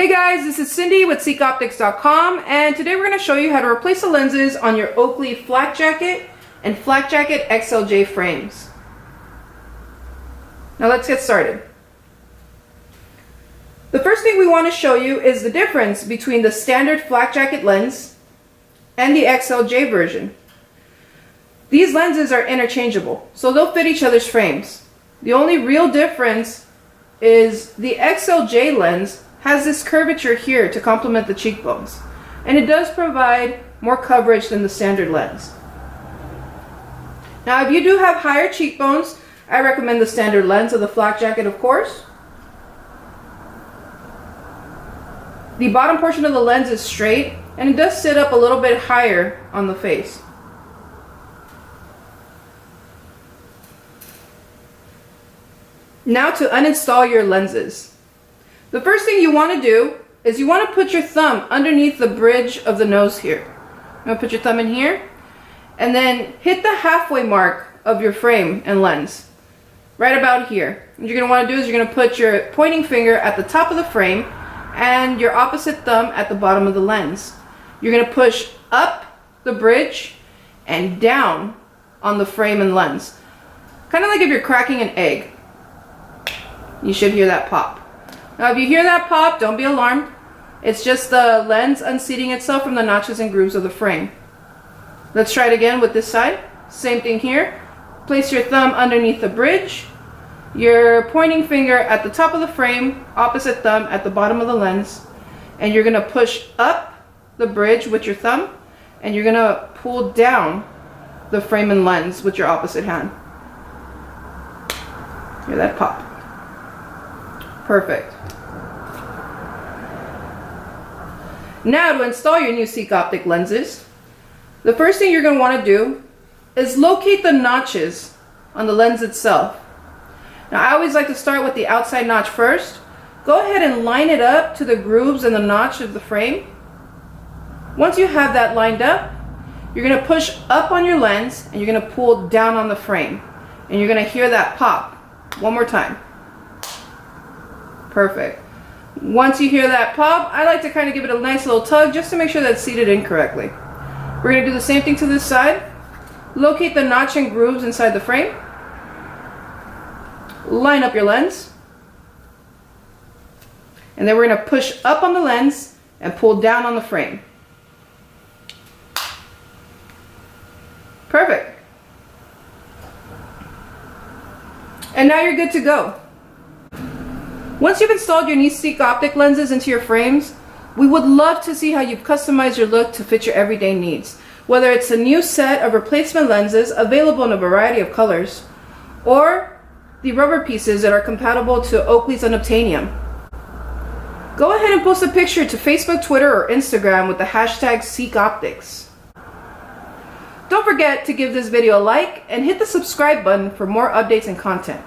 Hey guys, this is Cindy with SeekOptics.com, and today we're going to show you how to replace the lenses on your Oakley Flak Jacket and Flak Jacket XLJ frames. Now let's get started. The first thing we want to show you is the difference between the standard Flak Jacket lens and the XLJ version. These lenses are interchangeable, so they'll fit each other's frames. The only real difference is the XLJ lens has this curvature here to complement the cheekbones, and it does provide more coverage than the standard lens. Now if you do have higher cheekbones, I recommend the standard lens of the Flak Jacket, of course. The bottom portion of the lens is straight, and it does sit up a little bit higher on the face. Now to uninstall your lenses. The first thing you want to do is you want to put your thumb underneath the bridge of the nose here. You're going to put your thumb in here and then hit the halfway mark of your frame and lens. Right about here. What you're going to want to do is you're going to put your pointing finger at the top of the frame and your opposite thumb at the bottom of the lens. You're going to push up the bridge and down on the frame and lens. Kind of like if you're cracking an egg. You should hear that pop. Now if you hear that pop, don't be alarmed. It's just the lens unseating itself from the notches and grooves of the frame. Let's try it again with this side. Same thing here. Place your thumb underneath the bridge, your pointing finger at the top of the frame, opposite thumb at the bottom of the lens, and you're going to push up the bridge with your thumb, and you're going to pull down the frame and lens with your opposite hand. Hear that pop. Perfect. Now to install your new SeekOptic lenses, the first thing you're going to want to do is locate the notches on the lens itself. Now I always like to start with the outside notch first. Go ahead and line it up to the grooves in the notch of the frame. Once you have that lined up, you're going to push up on your lens and you're going to pull down on the frame. And you're going to hear that pop. One more time. Perfect. Once you hear that pop, I like to kind of give it a nice little tug just to make sure that it's seated in correctly. We're going to do the same thing to this side. Locate the notch and grooves inside the frame. Line up your lens. And then we're going to push up on the lens and pull down on the frame. Perfect. And now you're good to go. Once you've installed your new SeekOptic lenses into your frames, we would love to see how you've customized your look to fit your everyday needs. Whether it's a new set of replacement lenses available in a variety of colors, or the rubber pieces that are compatible to Oakley's unobtainium. Go ahead and post a picture to Facebook, Twitter, or Instagram with the hashtag SeekOptics. Don't forget to give this video a like and hit the subscribe button for more updates and content.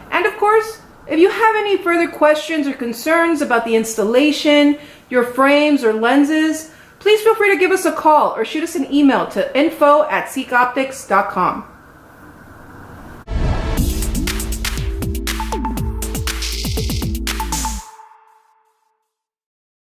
And of course, if you have any further questions or concerns about the installation, your frames or lenses, please feel free to give us a call or shoot us an email to info@seekoptics.com.